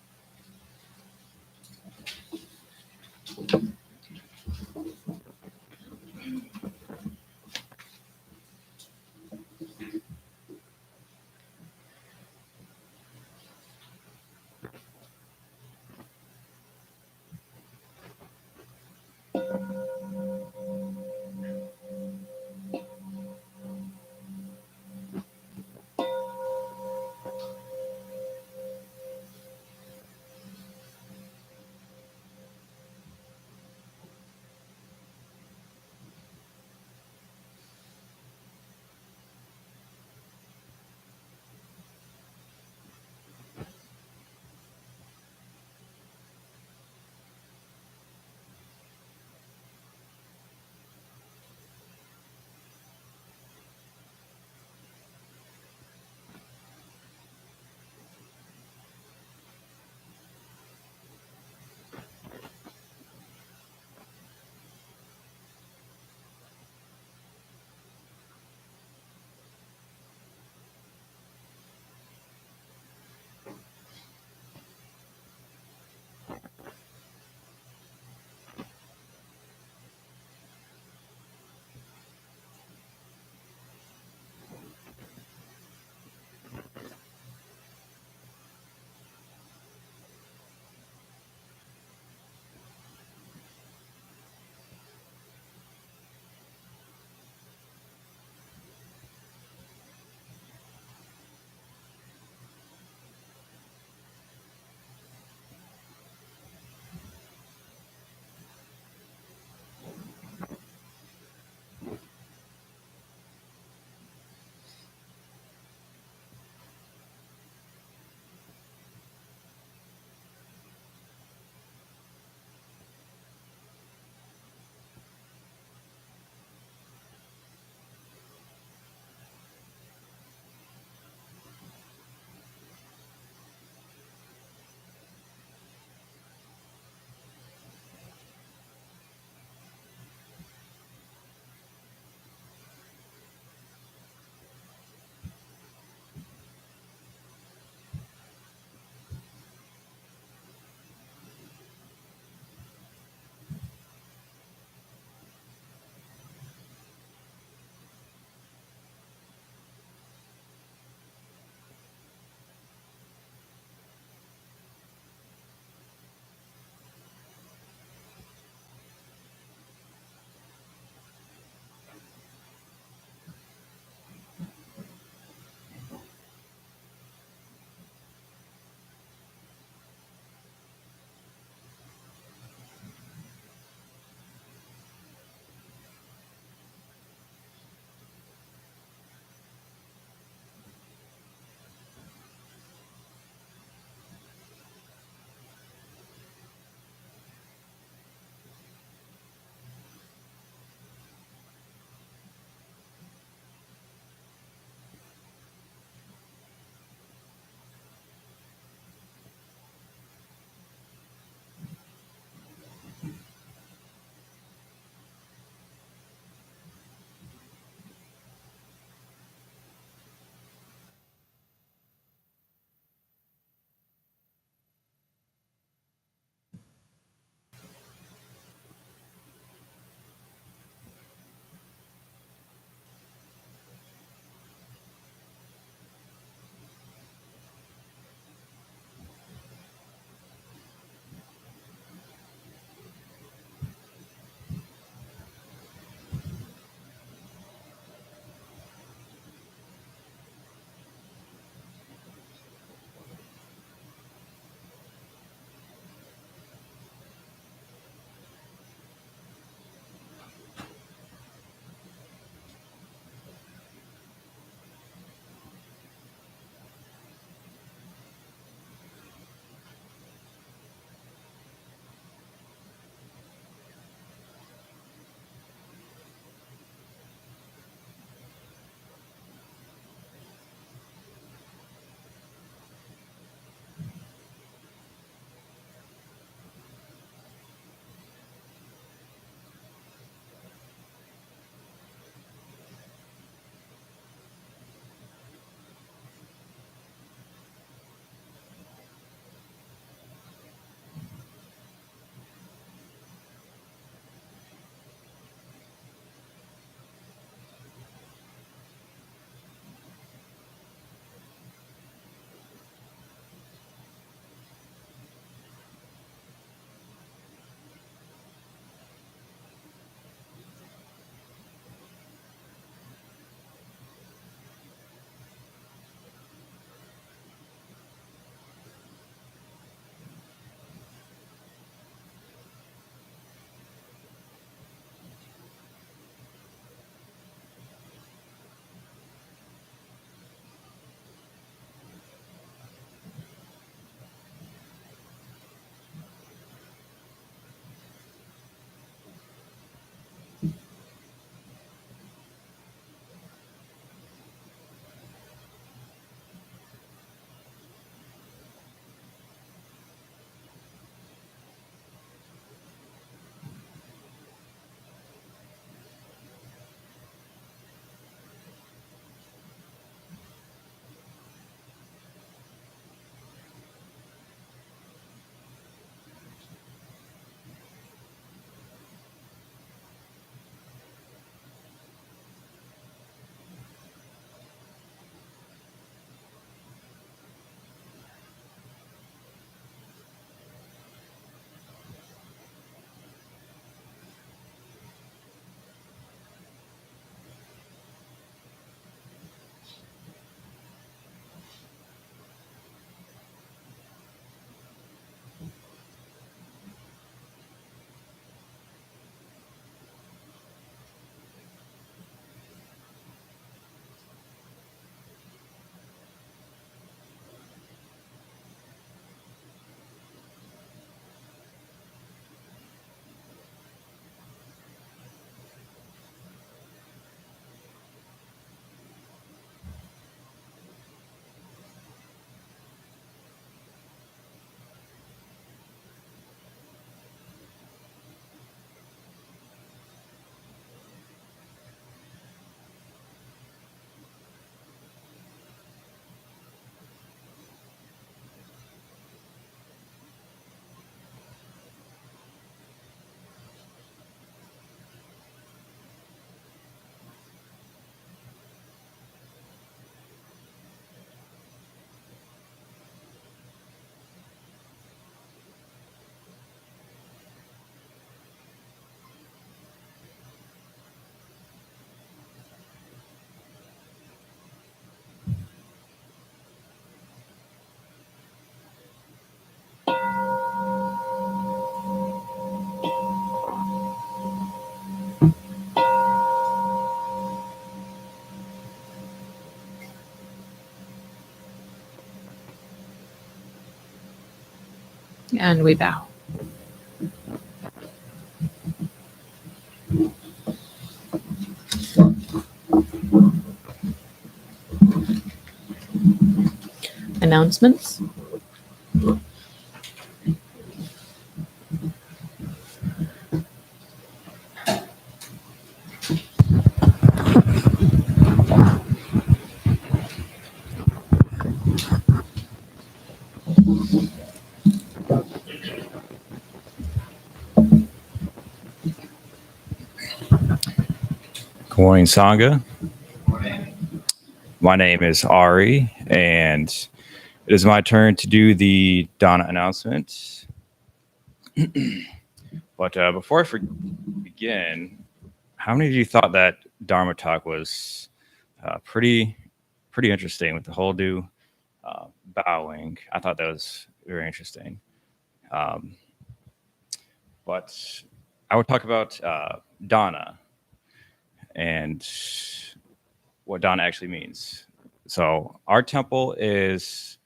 And we bow. Announcements? Good morning, Sangha. My name is Ari, and it is my turn to do the Dana announcement. But before I begin, how many of you thought that Dharma talk was pretty interesting with the whole do bowing? I thought that was very interesting. But I would talk about Dana and what Dana actually means. So our temple is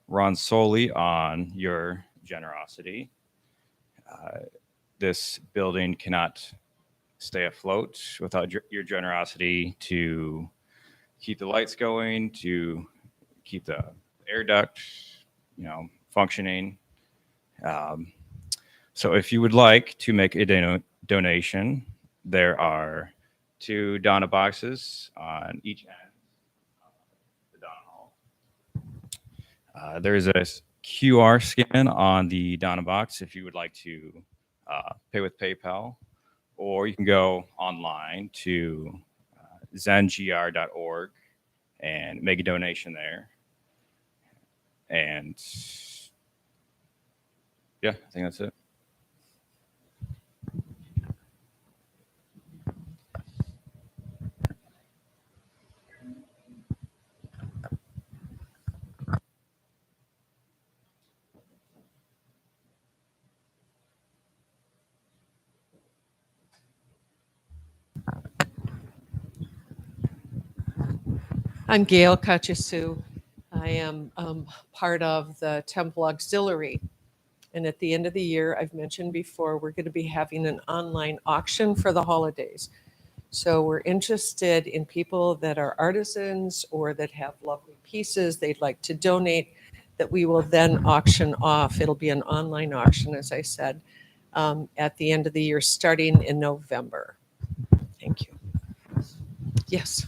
run solely on your generosity. This building cannot stay afloat without your generosity to keep the lights going, to keep the air duct, functioning. So if you would like to make a donation, there are 2 Dana boxes on each end of the Dana hall. There is a QR scan on the Dana box if you would like to pay with PayPal, or you can go online to zengr.org and make a donation there. And yeah, I think that's it. I'm Gail Kachisu. I am part of the Temple Auxiliary. And at the end of the year, I've mentioned before, we're going to be having an online auction for the holidays. So we're interested in people that are artisans or that have lovely pieces they'd like to donate that we will then auction off. It'll be an online auction, as I said, at the end of the year, starting in November. Thank you. Yes.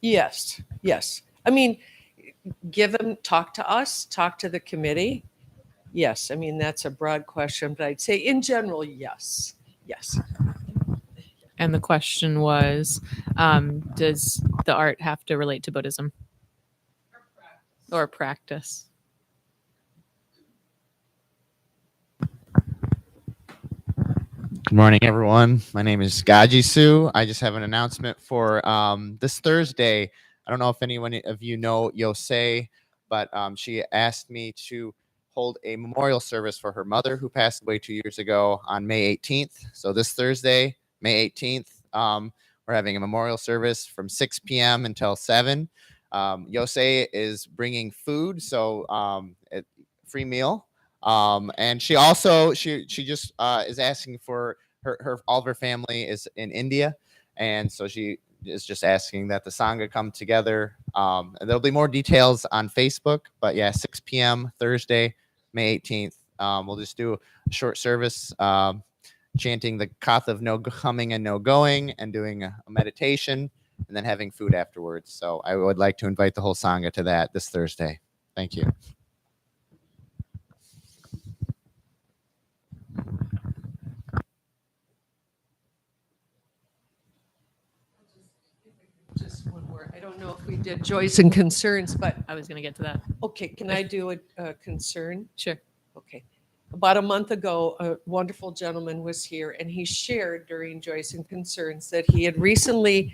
Yes, yes. I mean, talk to us, talk to the committee. Yes, I mean, that's a broad question, but I'd say in general, yes, yes. And the question was, does the art have to relate to Buddhism? Or practice? Good morning, everyone. My name is Gaji Su. I just have an announcement for this Thursday. I don't know if anyone of you know Yosei, but she asked me to hold a memorial service for her mother who passed away 2 years ago on May 18th. So this Thursday, May 18th, we're having a memorial service from 6 p.m. until 7. Yosei is bringing food, so free meal. And she also she just is asking for her all of her family is in India, and so she is just asking that the Sangha come together. And there'll be more details on Facebook, but yeah, 6 p.m. Thursday, May 18th. We'll just do a short service, chanting the Kath of no coming and no going, and doing a meditation, and then having food afterwards. So I would like to invite the whole Sangha to that this Thursday. Thank you. Just one more. I don't know if we did joys and concerns, but I was going to get to that. okay, can I do a concern? Sure. Okay. About a month ago, a wonderful gentleman was here, and he shared during Joys and Concerns that he had recently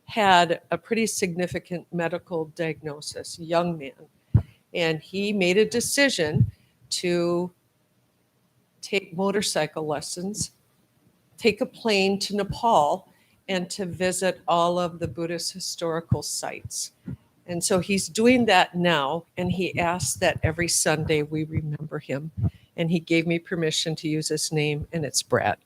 had a pretty significant medical diagnosis, a young man, and he made a decision to take motorcycle lessons, take a plane to Nepal, and to visit all of the Buddhist historical sites. And so he's doing that now, and he asks that every Sunday we remember him. And he gave me permission to use his name, and it's Brad.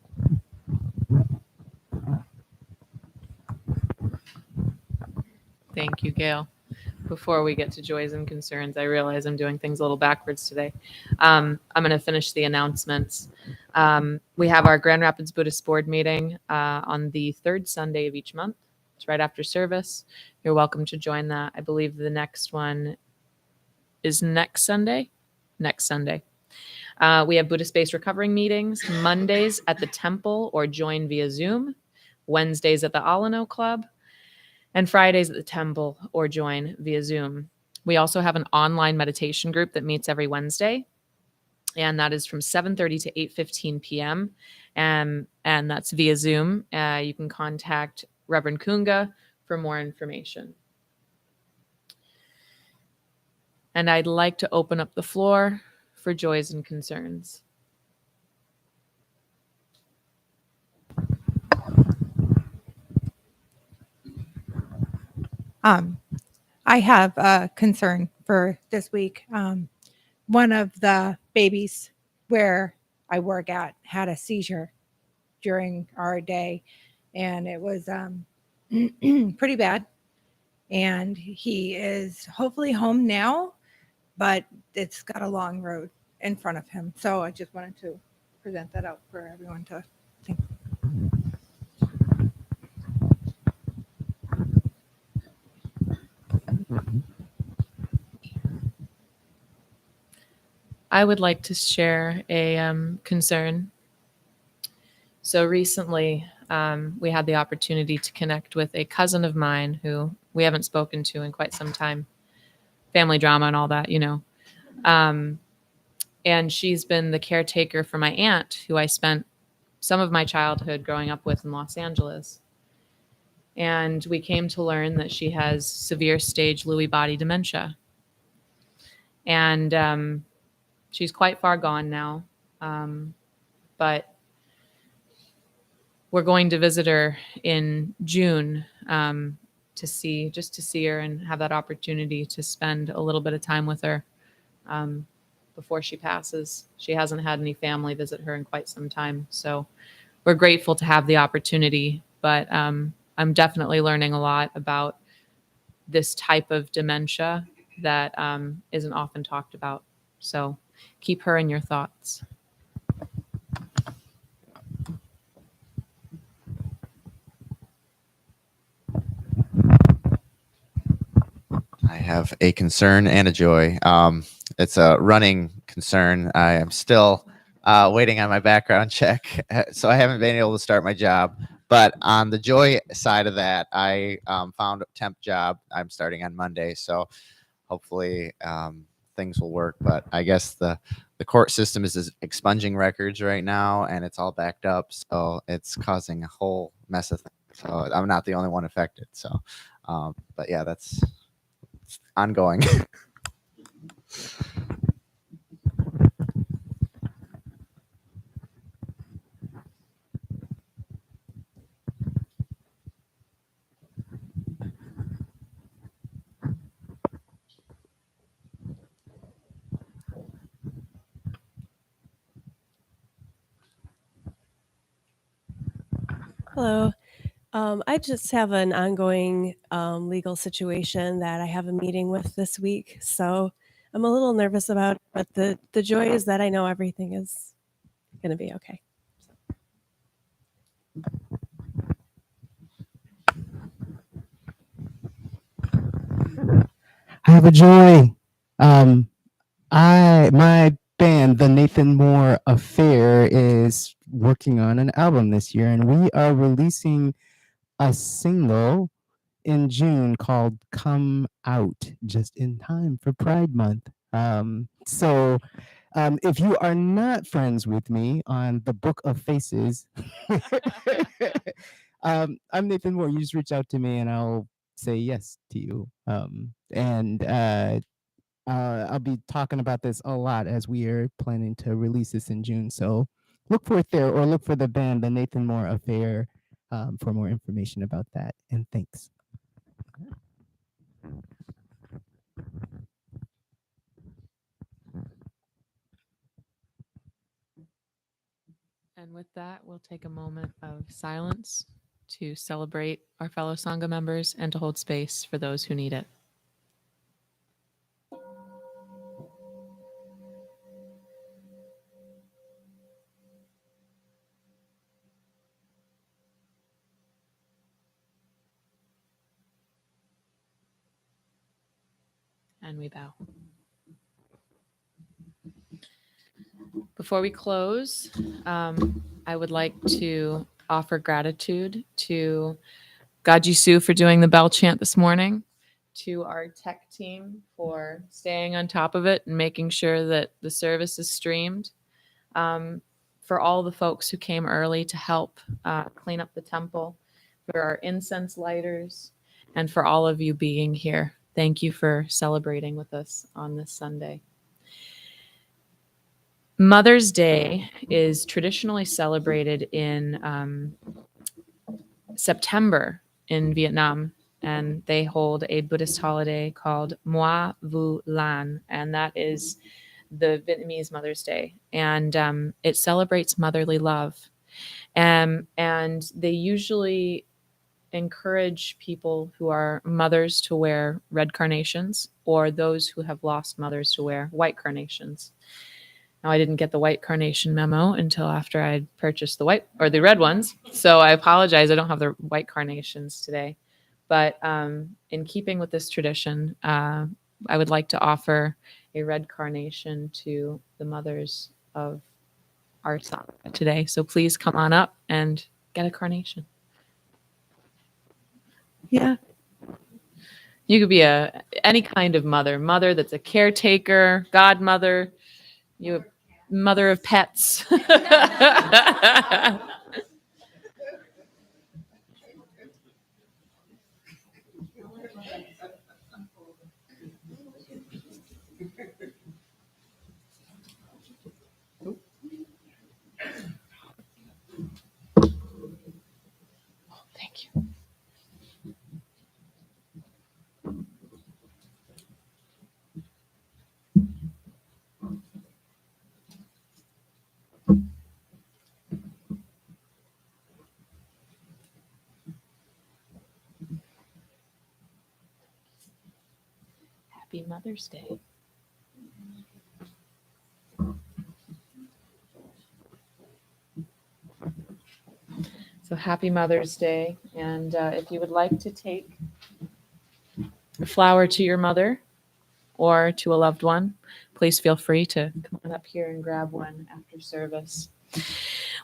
Thank you, Gail. Before we get to joys and concerns, I realize I'm doing things a little backwards today. I'm going to finish the announcements. We have our Grand Rapids Buddhist Board meeting on the third Sunday of each month. It's right after service. You're welcome to join that. I believe the next one is next Sunday. Next Sunday. We have Buddhist-based recovering meetings Mondays at the temple or join via Zoom, Wednesdays at the Alano Club, and Fridays at the temple or join via Zoom. We also have an online meditation group that meets every Wednesday, and that is from 7:30 to 8:15 p.m. And that's via Zoom. You can contact Reverend Kunga for more information. And I'd like to open up the floor for joys and concerns. I have a concern for this week. One of the babies where I work at had a seizure during our day, and it was pretty bad. And he is hopefully home now, but it's got a long road in front of him. So I just wanted to present that out for everyone to think. I would like to share a concern. So recently, we had the opportunity to connect with a cousin of mine who we haven't spoken to in quite some time. Family drama and all that, you know. And she's been the caretaker for my aunt, who I spent some of my childhood growing up with in Los Angeles. And we came to learn that she has severe stage Lewy body dementia. And she's quite far gone now, but we're going to visit her in June to see her and have that opportunity to spend a little bit of time with her before she passes. She hasn't had any family visit her in quite some time, so we're grateful to have the opportunity. But I'm definitely learning a lot about this type of dementia that isn't often talked about. So keep her in your thoughts. I have a concern and a joy. It's a running concern. I am still waiting on my background check, so I haven't been able to start my job. But on the joy side of that, I found a temp job. I'm starting on Monday, so hopefully things will work. But I guess the court system is expunging records right now, and it's all backed up, so it's causing a whole mess of things. So I'm not the only one affected. So, but yeah, that's ongoing. Hello. I just have an ongoing legal situation that I have a meeting with this week. So I'm a little nervous about it, but the joy is that I know everything is going to be okay. I have a joy. My band, the Nathan Moore Affair, is working on an album this year, and we are releasing a single in June called "Come Out," just in time for Pride Month. So if you are not friends with me on the Book of Faces, I'm Nathan Moore. You just reach out to me and I'll say yes to you. I'll be talking about this a lot as we are planning to release this in June. So look for it there, or look for the band, the Nathan Moore Affair, for more information about that. And thanks. And with that, we'll take a moment of silence to celebrate our fellow Sangha members and to hold space for those who need it. And we bow. Before we close, I would like to offer gratitude to Gaji Su for doing the bell chant this morning, to our tech team for staying on top of it and making sure that the service is streamed, for all the folks who came early to help clean up the temple, for our incense lighters, and for all of you being here. Thank you for celebrating with us on this Sunday. Mother's Day is traditionally celebrated in September in Vietnam, and they hold a Buddhist holiday called Moi Vu Lan, and that is the Vietnamese Mother's Day, and it celebrates motherly love. And they usually encourage people who are mothers to wear red carnations, or those who have lost mothers to wear white carnations. Now, I didn't get the white carnation memo until after I'd purchased the white or the red ones, so I apologize. I don't have the white carnations today. But in keeping with this tradition, I would like to offer a red carnation to the mothers of our Sangha today. So please come on up and get a carnation. Yeah. You could be any kind of mother that's a caretaker, godmother, mother of pets. Thank you. Happy Mother's Day. So happy Mother's Day. And if you would like to take a flower to your mother or to a loved one, please feel free to come on up here and grab one after service.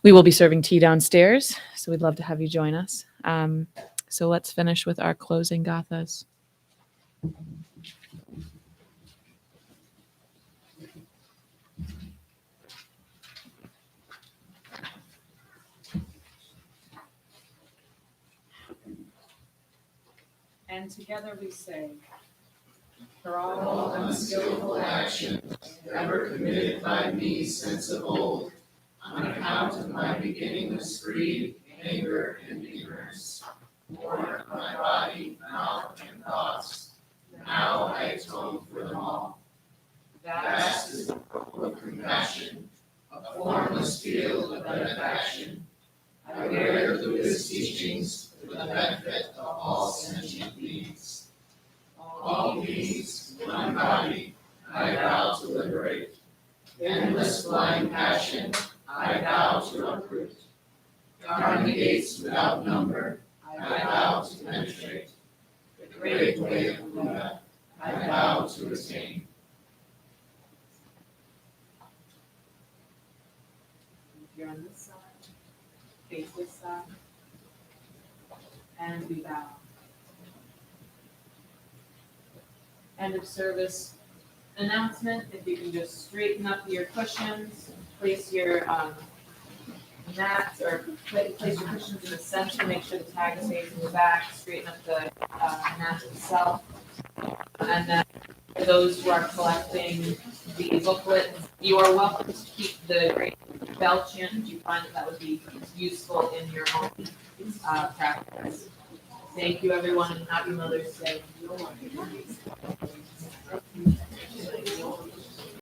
We will be serving tea downstairs, so we'd love to have you join us. So let's finish with our closing gathas. And together we say, for all unskillful actions ever committed by me since of old, on account of my beginningless greed, anger, and ignorance, born of my body, mouth, and thoughts, now I atone for them all. Vast is the pool of compassion, a formless field of benefaction. I wear the Buddhist teachings for the benefit of all sentient beings. All beings, one body, I vow to liberate. Endless blind passion, I vow to uproot. Dharma gates without number, I vow to penetrate. The great way of Buddha, I vow to attain. If you're on this side, face this side, and we bow. End of service announcement. If you can just straighten up your cushions, place your mats or place your cushions in the center, make sure the tag stays in the back, straighten up the mat itself. And then for those who are collecting the booklet, you are welcome to keep the great bell chant if you find that would be useful in your own practice. Thank you, everyone, and happy Mother's Day.